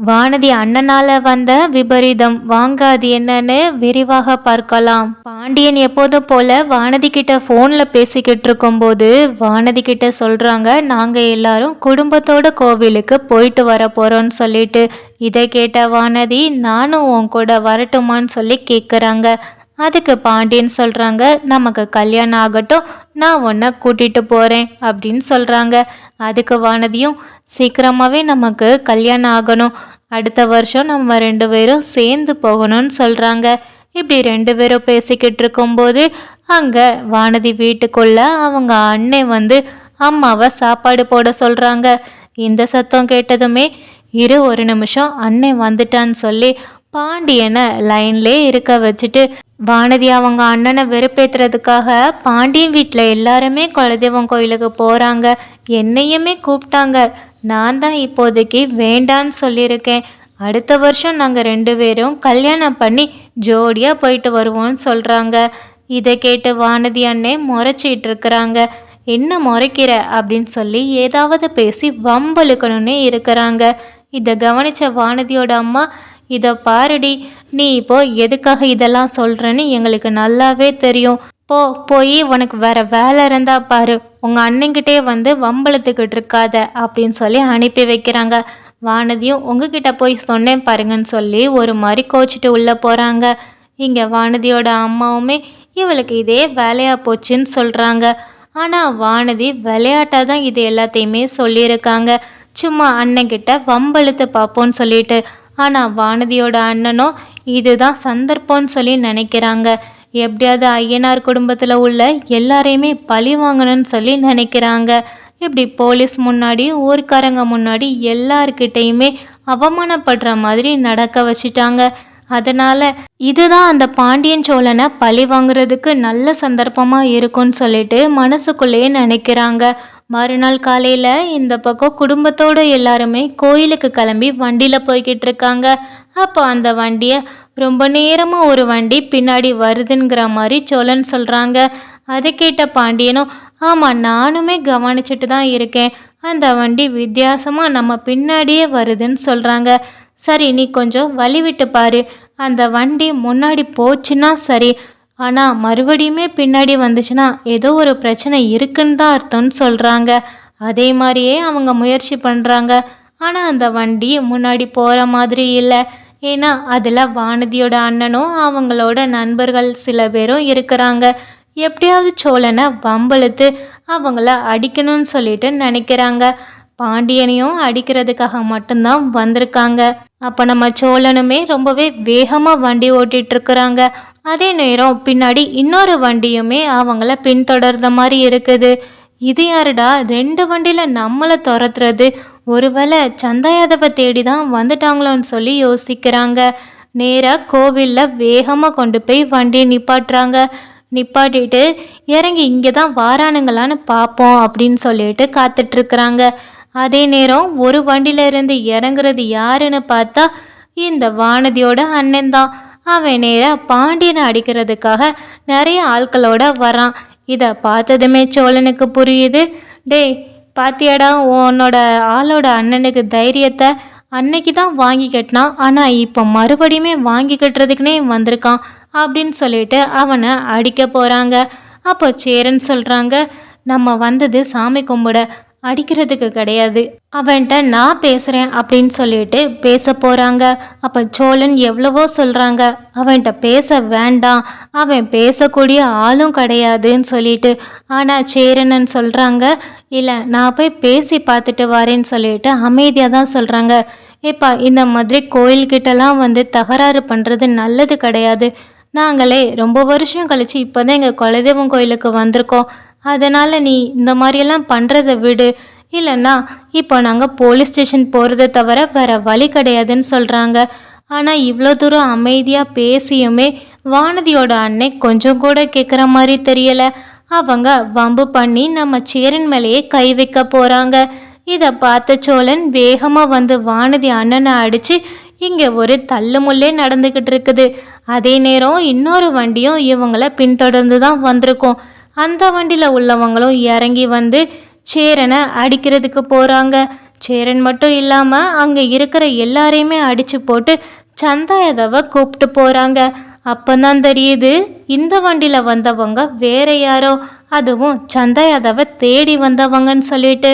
வானதி அண்ணனால வந்த விபரீதம் வாங்க அது என்னன்னு விரிவாக பார்க்கலாம். பாண்டியன் எப்போதும் போல வானதி கிட்ட போன்ல பேசிக்கிட்டு இருக்கும்போது வானதி கிட்ட சொல்றாங்க, நாங்க எல்லாரும் குடும்பத்தோட கோவிலுக்கு போயிட்டு வர போறோம்னு சொல்லிட்டு. இதை கேட்ட வானதி, நானும் உன் கூட வரட்டுமான்னு சொல்லி கேக்குறாங்க. அதுக்கு பாண்டியன் சொல்றாங்க, நமக்கு கல்யாணம் ஆகட்டும், நான் உன்னை கூட்டிட்டு போறேன் அப்படின்னு சொல்றாங்க. அதுக்கு வானதியும், சீக்கிரமாவே நமக்கு கல்யாணம் ஆகணும், அடுத்த வருஷம் நம்ம 2 பேரும் சேர்ந்து போகணும்னு சொல்றாங்க. இப்படி 2 பேரும் பேசிக்கிட்டு இருக்கும்போது அங்க வானதி வீட்டுக்குள்ள அவங்க அண்ணன் வந்து அம்மாவை சாப்பாடு போட சொல்றாங்க. இந்த சத்தம் கேட்டதுமே, இரு ஒரு நிமிஷம் அண்ணன் வந்துட்டான்னு சொல்லி பாண்டியனை லைன்லே இருக்க வச்சுட்டு வானதி அவங்க அண்ணனை வெறுப்பேற்றுறதுக்காக பாண்டியன் வீட்டில் எல்லாருமே குலதெய்வம் கோயிலுக்கு போகிறாங்க. என்னையுமே கூப்பிட்டாங்க. நான் தான் இப்போதைக்கு வேண்டான்னு சொல்லியிருக்கேன். அடுத்த வருஷம் நாங்கள் 2 பேரும் கல்யாணம் பண்ணி ஜோடியாக போயிட்டு வருவோம்னு சொல்கிறாங்க. இதை கேட்டு வானதி அண்ணே முறைச்சிட்டு இருக்கிறாங்க. என்ன முறைக்கிற அப்படின்னு சொல்லி ஏதாவது பேசி வம்பலுக்கணுன்னே இருக்கிறாங்க. இதை கவனித்த வானதியோட அம்மா, இதை பாருடி, நீ இப்போ எதுக்காக இதெல்லாம் சொல்கிறேன்னு எங்களுக்கு நல்லாவே தெரியும். போய் உனக்கு வேற வேலை இருந்தா பாரு, உங்கள் அண்ணங்கிட்டே வந்து வம்பளத்துக்கிட்டு இருக்காத அப்படின்னு சொல்லி அனுப்பி வைக்கிறாங்க. வானதியும் உங்ககிட்ட போய் சொன்னேன் பாருங்கன்னு சொல்லி ஒரு மாதிரி கோச்சிட்டு உள்ளே போகிறாங்க. இங்கே வானதியோட அம்மாவுமே இவளுக்கு இதே வேலையாக போச்சுன்னு சொல்கிறாங்க. ஆனால் வானதி விளையாட்டாக தான் இது எல்லாத்தையுமே சொல்லியிருக்காங்க, சும்மா அண்ணங்கிட்ட வம்பழுத்து பார்ப்போன்னு சொல்லிட்டு. ஆனால் வானதியோட அண்ணனோ இதுதான் சந்தர்ப்பம்னு சொல்லி நினைக்கிறாங்க. எப்படியாவது ஐயனார் குடும்பத்தில் உள்ள எல்லாரையுமே பழி வாங்கணும்னு சொல்லி நினைக்கிறாங்க. இப்படி போலீஸ் முன்னாடி ஊர்க்காரங்க முன்னாடி எல்லார்கிட்டையுமே அவமானப்படுற மாதிரி நடக்க வச்சிட்டாங்க. அதனால் இதுதான் அந்த பாண்டியன் சோழனை பழி வாங்குறதுக்கு நல்ல சந்தர்ப்பமாக இருக்கும்னு சொல்லிட்டு மனசுக்குள்ளேயே நினைக்கிறாங்க. மறுநாள் காலையில் இந்த பக்கம் குடும்பத்தோடு எல்லாருமே கோயிலுக்கு கிளம்பி வண்டியில் போய்கிட்டு இருக்காங்க. அப்போ அந்த வண்டியை ரொம்ப நேரமாக ஒரு வண்டி பின்னாடி வருதுங்கிற மாதிரி சோழன் சொல்கிறாங்க. அதை கேட்ட பாண்டியனும், ஆமாம் நானுமே கவனிச்சுட்டு தான் இருக்கேன், அந்த வண்டி வித்தியாசமாக நம்ம பின்னாடியே வருதுன்னு சொல்கிறாங்க. சரி நீ கொஞ்சம் வழி விட்டு பாரு, அந்த வண்டி முன்னாடி போச்சுன்னா சரி, ஆனால் மறுபடியுமே பின்னாடி வந்துச்சுன்னா ஏதோ ஒரு பிரச்சனை இருக்குன்னு தான் அர்த்தம்னு சொல்கிறாங்க. அதே மாதிரியே அவங்க முயற்சி பண்ணுறாங்க. ஆனால் அந்த வண்டி முன்னாடி போகிற மாதிரி இல்லை. ஏன்னா அதில் வானதியோட அண்ணனும் அவங்களோட நண்பர்கள் சில பேரும் இருக்கிறாங்க. எப்படியாவது சோழனை வம்பழுத்து அவங்கள அடிக்கணும்னு சொல்லிட்டு நினைக்கிறாங்க. பாண்டியனையும் அடிக்கிறதுக்காக மட்டும்தான் வந்திருக்காங்க. அப்போ நம்ம சோழனுமே ரொம்பவே வேகமாக வண்டி ஓட்டிகிட்டு இருக்கிறாங்க. அதே நேரம் பின்னாடி இன்னொரு வண்டியுமே அவங்கள பின்தொடர்ந்த மாதிரி இருக்குது. இது யாருடா 2 வண்டியில் நம்மளை துரத்துறது, ஒருவேளை சந்தா யாதவை தேடி தான் வந்துட்டாங்களோன்னு சொல்லி யோசிக்கிறாங்க. நேராக கோவிலில் வேகமாக கொண்டு போய் வண்டியை நிப்பாட்டுறாங்க. நிப்பாட்டிட்டு இறங்கி இங்கே தான் வாரானுங்களான்னு பார்ப்போம் அப்படின்னு சொல்லிட்டு காத்துட்ருக்குறாங்க. அதே நேரம் ஒரு வண்டியில இருந்து இறங்குறது யாருன்னு பார்த்தா இந்த வானதியோட அண்ணன் தான். அவன் நேராக பாண்டியனை அடிக்கிறதுக்காக நிறைய ஆட்களோட வரான். இதை பார்த்ததுமே சோழனுக்கு புரியுது, டேய் பாத்தியாடா உன்னோட ஆளோட அண்ணனுக்கு தைரியத்தை, அன்னைக்கு தான் வாங்கி கட்டினான், ஆனால் இப்போ மறுபடியுமே வாங்கி கட்டுறதுக்குனே வந்திருக்கான் அப்படின்னு சொல்லிட்டு அவனை அடிக்க போகிறாங்க. அப்போ சேரன் சொல்கிறாங்க, நம்ம வந்தது சாமி கும்பிட, அடிக்கிறதுக்கு கிடையாது, அவன்கிட்ட நான் பேசுகிறேன் அப்படின்னு சொல்லிட்டு பேச போகிறாங்க. அப்போ சோழன் எவ்வளவோ சொல்கிறாங்க, அவன்கிட்ட பேச வேண்டாம், அவன் பேசக்கூடிய ஆளும் கிடையாதுன்னு சொல்லிட்டு. ஆனால் சேரனன் சொல்கிறாங்க, இல்லை நான் போய் பேசி பார்த்துட்டு வரேன்னு சொல்லிட்டு அமைதியாக தான் சொல்கிறாங்க. ஏப்பா இந்த மாதிரி கோயில்கிட்டலாம் வந்து தகராறு பண்ணுறது நல்லது கிடையாது. நாங்களே ரொம்ப வருஷம் கழித்து இப்போ தான் எங்கள் குலதெய்வம் கோயிலுக்கு வந்திருக்கோம், அதனால் நீ இந்த மாதிரியெல்லாம் பண்ணுறதை விடு, இல்லைன்னா இப்போ நாங்கள் போலீஸ் ஸ்டேஷன் போகிறத தவிர வேறு வழி கிடையாதுன்னு சொல்கிறாங்க. ஆனால் இவ்வளோ தூரம் அமைதியாக பேசியுமே வானதியோட அன்னை கொஞ்சம் கூட கேட்குற மாதிரி தெரியலை. அவங்க வம்பு பண்ணி நம்ம சேரன் மேலேயே கை வைக்க போகிறாங்க. இதை பார்த்த சோழன் வேகமாக வந்து வானதி அண்ணனை அடித்து இங்கே ஒரு தள்ளுமுள்ளே நடந்துக்கிட்டு இருக்குது. அதே நேரம் இன்னொரு வண்டியும் இவங்கள பின்தொடர்ந்து தான் வந்திருக்கோம். அந்த வண்டியில் உள்ளவங்களும் இறங்கி வந்து சேரனை அடிக்கிறதுக்கு போகிறாங்க. சேரன் மட்டும் இல்லாமல் அங்கே இருக்கிற எல்லாரையுமே அடித்து போட்டு சந்தாயதாவை கூப்பிட்டு போகிறாங்க. அப்போதான் தெரியுது இந்த வண்டியில் வந்தவங்க வேற யாரோ, அதுவும் சந்தாயதாவை தேடி வந்தவங்கன்னு சொல்லிட்டு.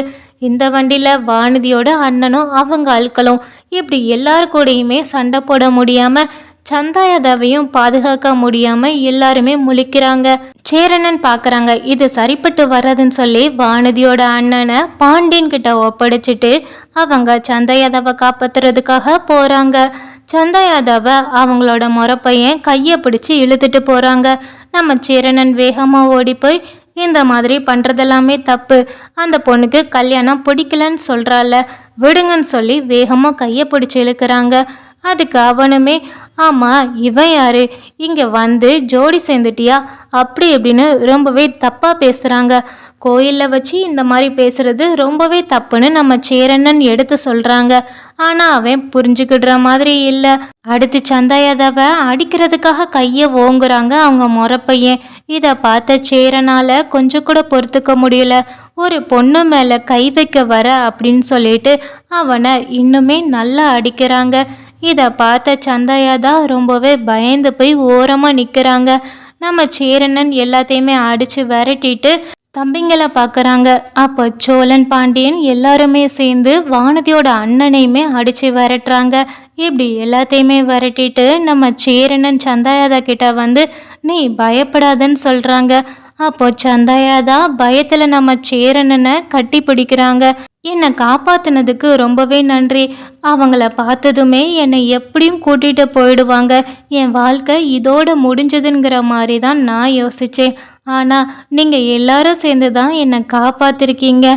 இந்த வண்டியில் வானதியோட அண்ணனும் அவங்க ஆட்களும் இப்படி எல்லார் கூடயுமே சண்டை போட முடியாமல் சந்தாயதாவையும் பாதுகாக்க முடியாம எல்லாருமே முழிக்கிறாங்க. சேரணன் பார்க்குறாங்க இது சரிப்பட்டு வர்றதுன்னு சொல்லி வானதியோட அண்ணனை பாண்டியன் கிட்ட ஒப்படைச்சிட்டு அவங்க சந்தாயதாவை காப்பாத்துறதுக்காக போகிறாங்க. சந்தாயதாவை அவங்களோட முறப்பையன் கையை பிடிச்சி இழுத்துட்டு போகிறாங்க. நம்ம சேரணன் வேகமாக ஓடி போய் இந்த மாதிரி பண்ணுறதெல்லாமே தப்பு, அந்த பொண்ணுக்கு கல்யாணம் பிடிக்கலன்னு சொல்கிறாள், விடுங்கன்னு சொல்லி வேகமாக கையை பிடிச்சி இழுக்கிறாங்க. அதுக்கு அவனுமே ஆமாம் இவன் யாரு, இங்கே வந்து ஜோடி சேர்ந்துட்டியா அப்படி இப்படின்னு ரொம்பவே தப்பாக பேசுகிறாங்க. கோயிலில் வச்சு இந்த மாதிரி பேசுகிறது ரொம்பவே தப்புன்னு நம்ம சேரண்ணன் எடுத்து சொல்கிறாங்க. ஆனால் அவன் புரிஞ்சுக்கிடுற மாதிரி இல்லை. அடுத்து சந்தாயதாவை அடிக்கிறதுக்காக கையை ஓங்குறாங்க அவங்க முறப்பையன். இதை பார்த்த சேரனால் கொஞ்சம் கூட பொறுத்துக்க முடியல. ஒரு பொண்ணு மேலே கை வைக்க வர அப்படின்னு சொல்லிட்டு அவனை இன்னுமே நல்லா அடிக்கிறாங்க. இதை பார்த்த சந்தாயாதா ரொம்பவே பயந்து போய் ஓரமாக நிற்கிறாங்க. நம்ம சேரண்ணன் எல்லாத்தையுமே அடித்து விரட்டிட்டு தம்பிங்களை பார்க்குறாங்க. அப்போ சோழன் பாண்டியன் எல்லாருமே சேர்ந்து வானதியோட அண்ணனையுமே அடித்து விரட்டுறாங்க. இப்படி எல்லாத்தையுமே விரட்டிட்டு நம்ம சேரண்ணன் சந்தாயாதா கிட்ட வந்து நீ பயப்படாதன்னு சொல்கிறாங்க. அப்போ சந்தாயாதா பயத்தில் நம்ம சேரண்ணனை கட்டி பிடிக்கிறாங்க. என்னை காப்பாற்றினதுக்கு ரொம்பவே நன்றி, அவங்கள பார்த்ததுமே என்னை எப்படியும் கூட்டிகிட்டு போயிடுவாங்க, என் வாழ்க்கை இதோட முடிஞ்சதுங்கிற மாதிரி தான் நான் யோசித்தேன். ஆனால் நீங்கள் எல்லாரும் சேர்ந்து தான் என்னை காப்பாற்றிருக்கீங்க,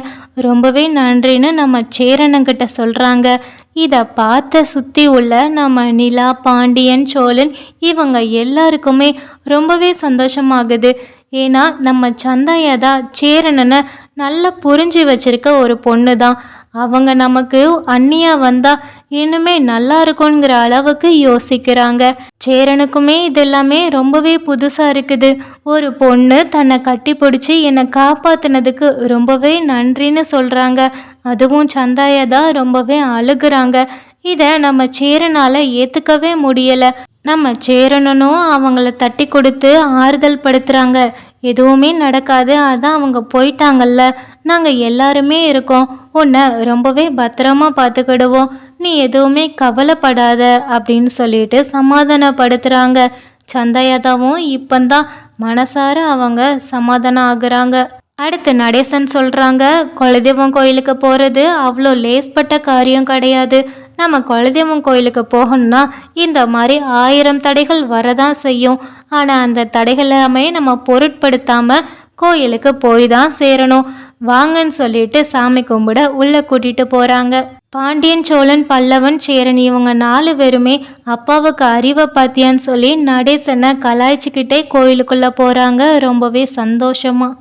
ரொம்பவே நன்றின்னு நம்ம சேரணங்கிட்ட சொல்கிறாங்க. இதை பார்த்த சுற்றி உள்ள நம்ம நிலா, பாண்டியன், சோழன் இவங்க எல்லாருக்குமே ரொம்பவே சந்தோஷமாகுது. ஏன்னா நம்ம சந்தாயதா சேரணனை நல்லா புரிஞ்சு வச்சிருக்க ஒரு பொண்ணு தான். அவங்க நமக்கு அண்ணியா வந்தா இன்னுமே நல்லா இருக்குங்கிற அளவுக்கு யோசிக்கிறாங்க. சேரனுக்குமே இதெல்லாமே ரொம்பவே புதுசாக இருக்குது. ஒரு பொண்ணு தன்னை கட்டி பிடிச்சி என்னை காப்பாற்றினதுக்கு ரொம்பவே நன்றின்னு சொல்கிறாங்க. அதுவும் சந்தாயதா ரொம்பவே அழுகுறாங்க. இதை நம்ம சேரனால் ஏற்றுக்கவே முடியலை. நம்ம சேரனும் அவங்கள தட்டி கொடுத்து ஆறுதல் படுத்துகிறாங்க. எதுவுமே நடக்காது, அதான் அவங்க போயிட்டாங்கல்ல, நாங்கள் எல்லாருமே இருக்கோம், உன்னை ரொம்பவே பத்திரமா பார்த்துக்கிடுவோம், நீ எதுவுமே கவலைப்படாத அப்படின்னு சொல்லிட்டு சமாதானப்படுத்துகிறாங்க. சந்தாயதாவும் இப்போந்தான் மனசார அவங்க சமாதானம் ஆகுறாங்க. அடுத்து நடேசன் சொல்கிறாங்க, குலதெய்வம் கோயிலுக்கு போகிறது அவ்வளோ லேஸ்பட்ட காரியம் கிடையாது. நம்ம குலதெய்வம் கோயிலுக்கு போகணும்னா இந்த மாதிரி 1000 தடைகள் வரதான் செய்யும். ஆனால் அந்த தடைகளாமே நம்ம பொருட்படுத்தாமல் கோயிலுக்கு போய் தான் சேரணும், வாங்கன்னு சொல்லிட்டு சாமி கும்பிட உள்ளே கூட்டிகிட்டு போகிறாங்க. பாண்டியன், சோழன், பல்லவன், சேரன் இவங்க 4 பேருமே அப்பாவுக்கு அறிவை பார்த்தியான்னு சொல்லி நடேசனை கலாய்ச்சிக்கிட்டே கோயிலுக்குள்ளே போகிறாங்க ரொம்பவே சந்தோஷமாக.